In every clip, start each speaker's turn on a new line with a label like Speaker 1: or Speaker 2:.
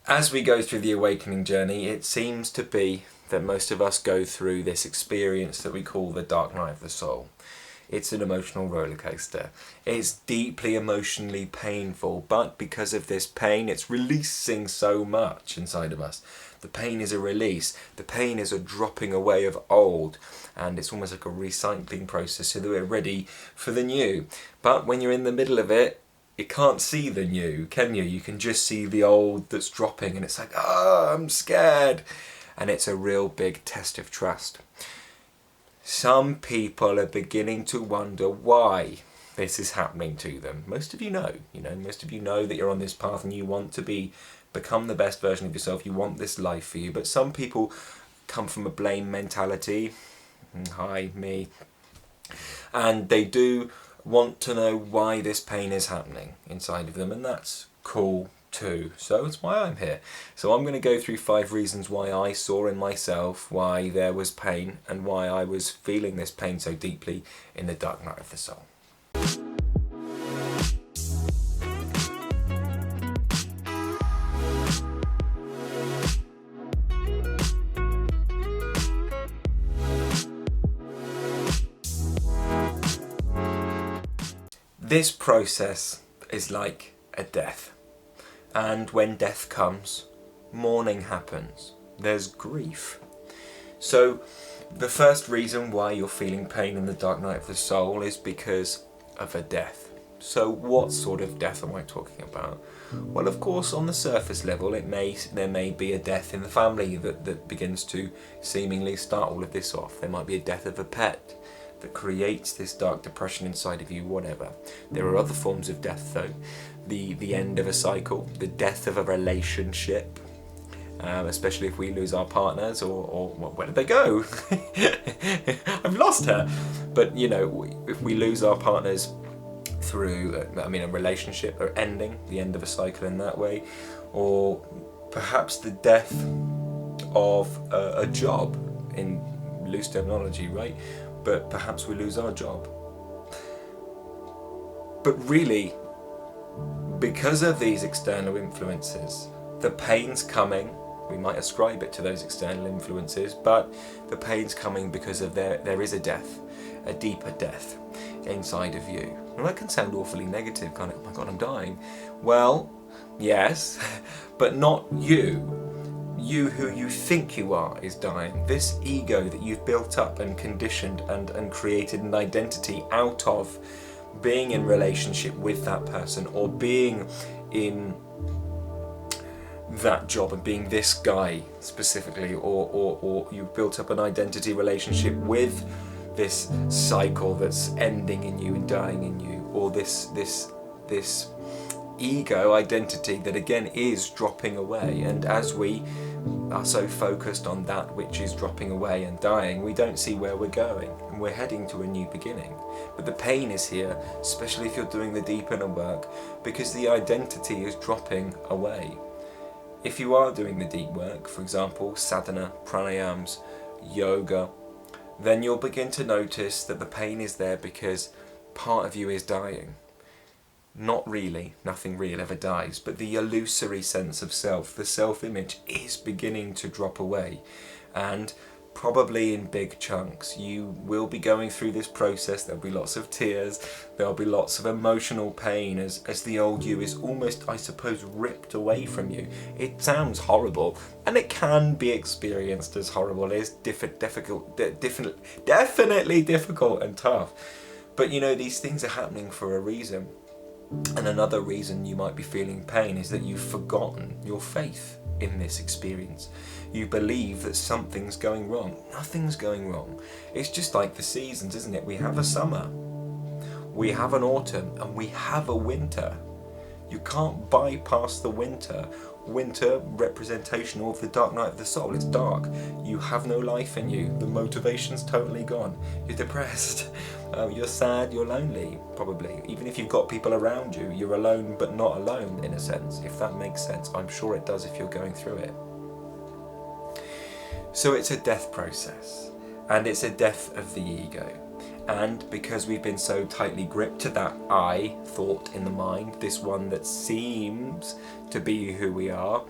Speaker 1: As we go through the awakening journey, it seems to be that most of us go through this experience that we call the dark night of the soul. It's an emotional roller coaster. It's deeply emotionally painful, but because of this pain, it's releasing so much inside of us. The pain is a release. The pain is a dropping away of old, and it's almost like a recycling process so that we're ready for the new. But when you're in the middle of it, you can't see the new, can you? You can just see the old that's dropping, and it's like, oh, I'm scared. And it's a real big test of trust. Some people are beginning to wonder why this is happening to them. Most of you know that you're on this path and you want to become the best version of yourself. You want this life for you. But some people come from a blame mentality. Hi, me. And they do want to know why this pain is happening inside of them, and that's cool too. So it's why I'm here. So I'm going to go through 5 reasons why I saw in myself why there was pain and why I was feeling this pain so deeply in the dark night of the soul. This process is like a death. And when death comes, mourning happens. There's grief. So the first reason why you're feeling pain in the dark night of the soul is because of a death. So what sort of death am I talking about? Well, of course, on the surface level, there may be a death in the family that begins to seemingly start all of this off. There might be a death of a pet that creates this dark depression inside of you, whatever. There are other forms of death though. The end of a cycle, the death of a relationship, especially if we lose our partners or where did they go? I've lost her. But if we lose our partners through, a relationship or ending, the end of a cycle in that way, or perhaps the death of a job in loose terminology, right? But perhaps we lose our job. But really, because of these external influences, the pain's coming. We might ascribe it to those external influences, but the pain's coming because of there is a death, a deeper death inside of you. And that can sound awfully negative, kind of, oh my God, I'm dying. Well, yes, but not you. You who you think you are is dying. This ego that you've built up and conditioned and created an identity out of being in relationship with that person, or being in that job and being this guy specifically, or you've built up an identity relationship with this cycle that's ending in you and dying in you, or this ego identity that again is dropping away. And as we are so focused on that which is dropping away and dying, we don't see where we're going, and we're heading to a new beginning. But the pain is here, especially if you're doing the deep inner work, because the identity is dropping away. If you are doing the deep work, for example, sadhana, pranayams, yoga, then you'll begin to notice that the pain is there because part of you is dying. Not really, nothing real ever dies, but the illusory sense of self, the self-image, is beginning to drop away. And probably in big chunks. You will be going through this process. There'll be lots of tears, there'll be lots of emotional pain as the old you is almost, I suppose, ripped away from you. It sounds horrible, and it can be experienced as horrible. It's definitely difficult and tough. But these things are happening for a reason. And another reason you might be feeling pain is that you've forgotten your faith in this experience. You believe that something's going wrong. Nothing's going wrong. It's just like the seasons, isn't it? We have a summer, we have an autumn, and we have a winter. You can't bypass the winter. Winter, representation of the dark night of the soul. It's dark. You have no life in you. The motivation's totally gone. You're depressed. You're sad. You're lonely, probably. Even if you've got people around you, you're alone but not alone, in a sense, if that makes sense. I'm sure it does if you're going through it. So it's a death process, and it's a death of the ego. And because we've been so tightly gripped to that I thought in the mind, this one that seems to be who we are,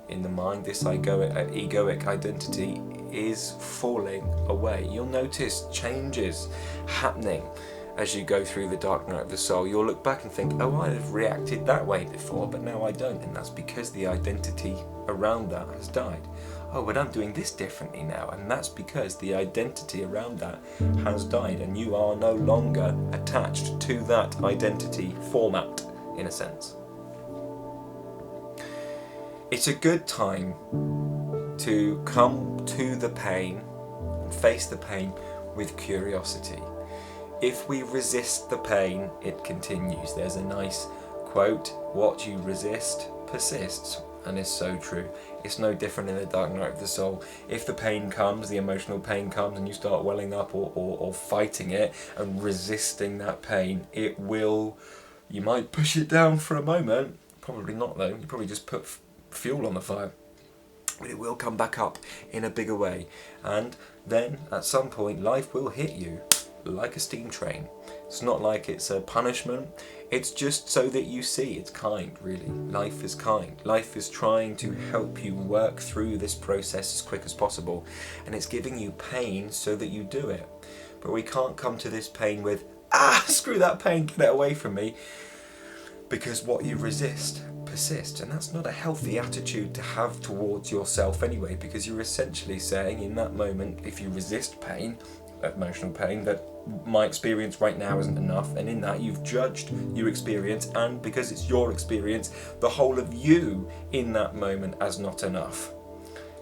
Speaker 1: in the mind, this egoic identity is falling away. You'll notice changes happening as you go through the dark night of the soul. You'll look back and think, oh, I've reacted that way before, but now I don't, and that's because the identity around that has died. Oh, but I'm doing this differently now, and that's because the identity around that has died, and you are no longer attached to that identity format, in a sense. It's a good time to come to the pain and face the pain with curiosity. If we resist the pain, it continues. There's a nice quote, what you resist persists, and it's so true. It's no different in the dark night of the soul. If the pain comes, the emotional pain comes, and you start welling up or fighting it and resisting that pain, it will, you might push it down for a moment, probably not though, you probably just put fuel on the fire, but it will come back up in a bigger way, and then at some point life will hit you like a steam train. It's not like it's a punishment, it's just so that you see it's kind, really. Life is kind. Life is trying to help you work through this process as quick as possible, and it's giving you pain so that you do it. But we can't come to this pain with, screw that pain, get it away from me, because what you resist persists, and that's not a healthy attitude to have towards yourself anyway, because you're essentially saying in that moment, if you resist pain, emotional pain, that my experience right now isn't enough, and in that you've judged your experience, and because it's your experience, the whole of you in that moment as not enough.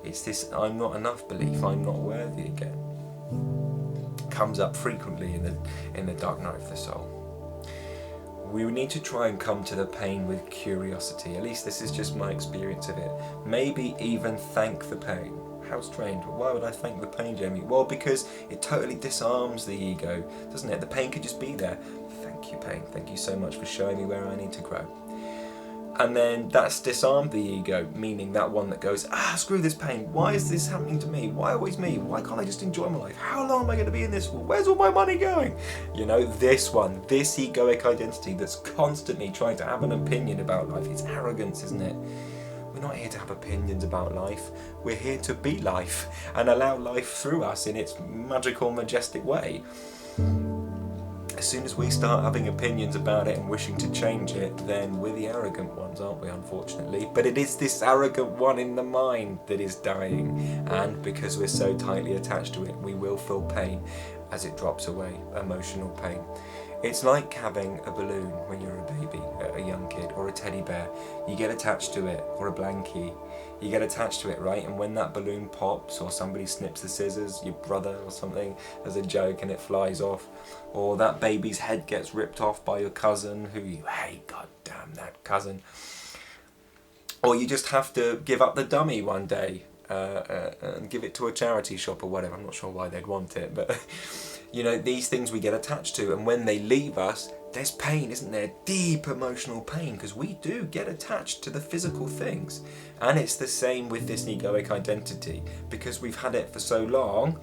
Speaker 1: It's this I'm not enough belief, I'm not worthy again. It comes up frequently in the dark night of the soul. We need to try and come to the pain with curiosity. At least this is just my experience of it. Maybe even thank the pain. How strange. Why would I thank the pain, Jamie? Well, because it totally disarms the ego, doesn't it? The pain could just be there. Thank you, pain. Thank you so much for showing me where I need to grow. And then that's disarmed the ego, meaning that one that goes, screw this pain. Why is this happening to me? Why always me? Why can't I just enjoy my life? How long am I going to be in this for? Where's all my money going? You know, this one, this egoic identity that's constantly trying to have an opinion about life. It's arrogance, isn't it? We're not here to have opinions about life. We're here to be life and allow life through us in its magical, majestic way. As soon as we start having opinions about it and wishing to change it, then we're the arrogant ones, aren't we, unfortunately? But it is this arrogant one in the mind that is dying, and because we're so tightly attached to it, we will feel pain as it drops away, emotional pain. It's like having a balloon when you're a baby, a young kid, or a teddy bear. You get attached to it, or a blankie. You get attached to it, right? And when that balloon pops, or somebody snips the scissors, your brother or something, as a joke, and it flies off, or that baby's head gets ripped off by your cousin, who you hate, god damn that cousin, or you just have to give up the dummy one day and give it to a charity shop or whatever. I'm not sure why they'd want it, but you know, these things we get attached to, and when they leave us, there's pain, isn't there? Deep emotional pain, because we do get attached to the physical things. And it's the same with this egoic identity, because we've had it for so long.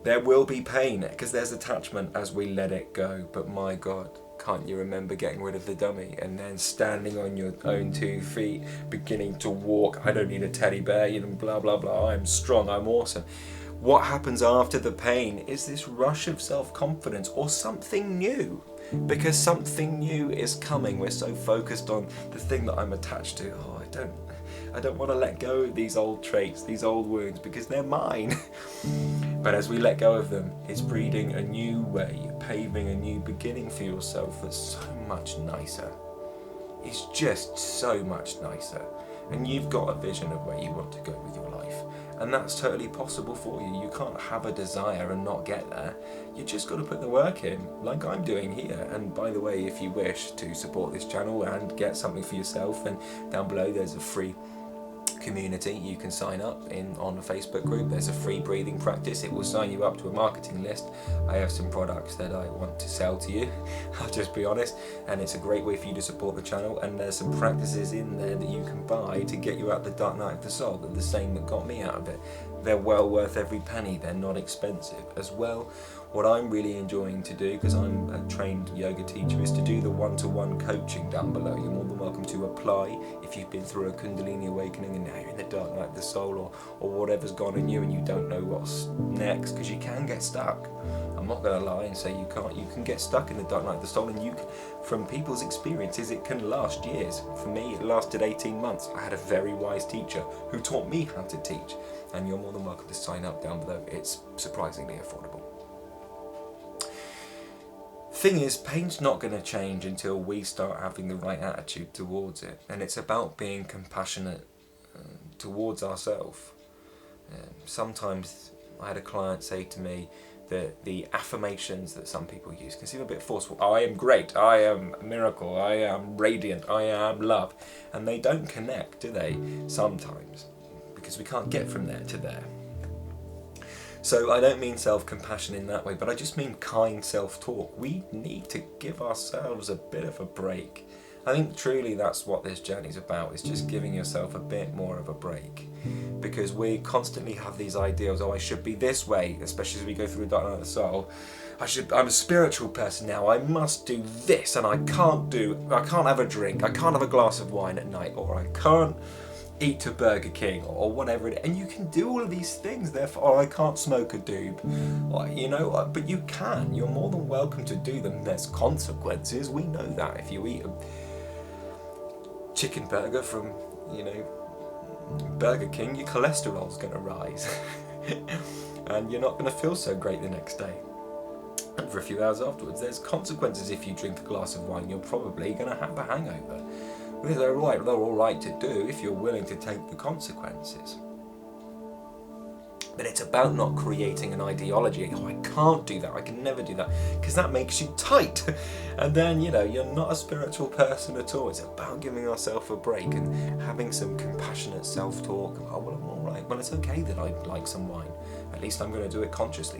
Speaker 1: There will be pain, because there's attachment as we let it go. But my God, can't you remember getting rid of the dummy and then standing on your own 2 feet, beginning to walk? I don't need a teddy bear, you know, blah, blah, blah. I'm strong, I'm awesome. What happens after the pain is this rush of self-confidence or something new, because something new is coming. We're so focused on the thing that I'm attached to. Oh, I don't want to let go of these old traits, these old wounds, because they're mine. But as we let go of them, it's breeding a new way, paving a new beginning for yourself that's so much nicer. It's just so much nicer. And you've got a vision of where you want to go with your life. And that's totally possible for you. You can't have a desire and not get there. You just got to put the work in, like I'm doing here. And by the way, if you wish to support this channel and get something for yourself, then down below there's a free community you can sign up on a Facebook group. There's a free breathing practice. It will sign you up to a marketing list. I have some products that I want to sell to you, I'll just be honest, and it's a great way for you to support the channel. And there's some practices in there that you can buy to get you out the dark night of the soul. They're the same that got me out of it. They're well worth every penny. They're not expensive as well. What I'm really enjoying to do, because I'm a trained yoga teacher, is to do the one-to-one coaching down below. You're more than welcome to apply if you've been through a Kundalini awakening and now you're dark night of the soul, or whatever's gone in you and you don't know what's next, because you can get stuck. I'm not going to lie and say you can't. You can get stuck in the dark night of the soul, and you can, from people's experiences, it can last years. For me, it lasted 18 months. I had a very wise teacher who taught me how to teach, and you're more than welcome to sign up down below. It's surprisingly affordable. Thing is, pain's not going to change until we start having the right attitude towards it, and it's about being compassionate towards ourselves. Sometimes I had a client say to me that the affirmations that some people use can seem a bit forceful. I am great, I am a miracle, I am radiant, I am love, and they don't connect, do they? Sometimes, because we can't get from there to there. So I don't mean self-compassion in that way, but I just mean kind self-talk. We need to give ourselves a bit of a break. I think truly that's what this journey's about, is just giving yourself a bit more of a break. Because we constantly have these ideals, oh, I should be this way, especially as we go through the dark night of the soul. I'm a spiritual person now, I must do this, and I can't have a drink, I can't have a glass of wine at night, or I can't eat a Burger King, or whatever it is. And you can do all of these things, therefore, I can't smoke a doob, or, but you can. You're more than welcome to do them. There's consequences, we know that. If you eat a chicken burger from, Burger King, your cholesterol's going to rise. And you're not going to feel so great the next day. And for a few hours afterwards, there's consequences. If you drink a glass of wine, you're probably going to have a hangover. They're all right to do if you're willing to take the consequences. But it's about not creating an ideology. Oh, I can't do that, I can never do that, because that makes you tight. And then, you're not a spiritual person at all. It's about giving yourself a break and having some compassionate self-talk. Oh, well, I'm all right. Well, it's okay that I like some wine. At least I'm going to do it consciously,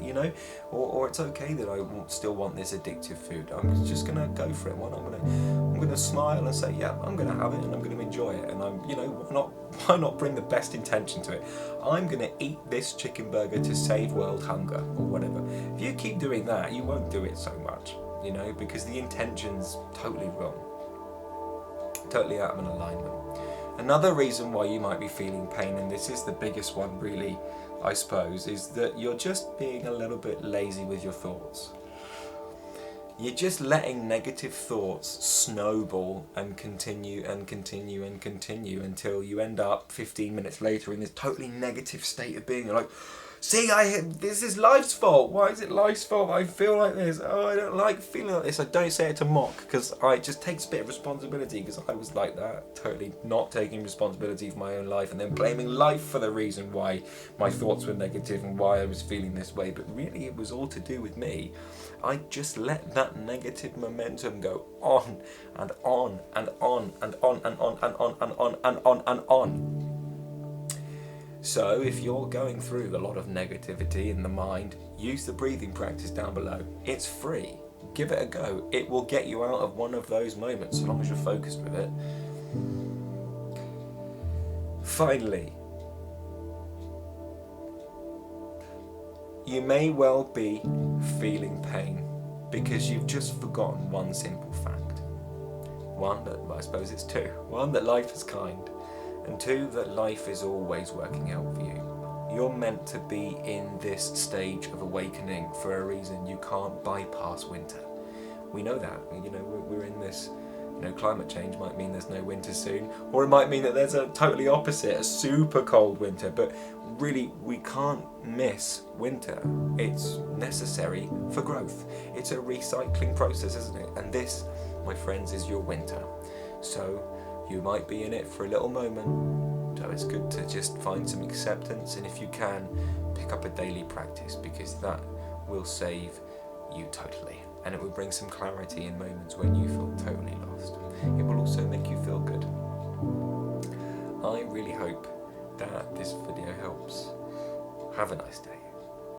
Speaker 1: Or it's okay that I still want this addictive food. I'm just going to go for it. I'm going to smile and say, yeah, I'm going to have it and I'm going to enjoy it. And why not bring the best intention to it? I'm going to eat this chicken burger to save world hunger, or whatever. If you keep doing that, you won't do it so much, because the intention's totally wrong. Totally out of an alignment. Another reason why you might be feeling pain, and this is the biggest one really, I suppose, is that you're just being a little bit lazy with your thoughts. You're just letting negative thoughts snowball and continue and continue and continue until you end up 15 minutes later in this totally negative state of being. You're like, see, this is life's fault. Why is it life's fault? I feel like this. Oh, I don't like feeling like this. I don't say it to mock, because it just takes a bit of responsibility, because I was like that, totally not taking responsibility for my own life and then blaming life for the reason why my thoughts were negative and why I was feeling this way. But really, it was all to do with me. I just let that negative momentum go on and on and on and on and on and on and on and on and on. So if you're going through a lot of negativity in the mind, use the breathing practice down below. It's free. Give it a go. It will get you out of one of those moments, so long as you're focused with it. Finally, you may well be feeling pain because you've just forgotten one simple fact. One, that I suppose it's two. One, that life is kind. And two, that life is always working out for you. You're meant to be in this stage of awakening for a reason. You can't bypass winter. We know that. We're in this. Climate change might mean there's no winter soon, or it might mean that there's a totally opposite, a super cold winter. But really, we can't miss winter. It's necessary for growth. It's a recycling process, isn't it? And this, my friends, is your winter. So you might be in it for a little moment, so it's good to just find some acceptance, and if you can, pick up a daily practice, because that will save you totally, and it will bring some clarity in moments when you feel totally lost. It will also make you feel good. I really hope that this video helps. Have a nice day.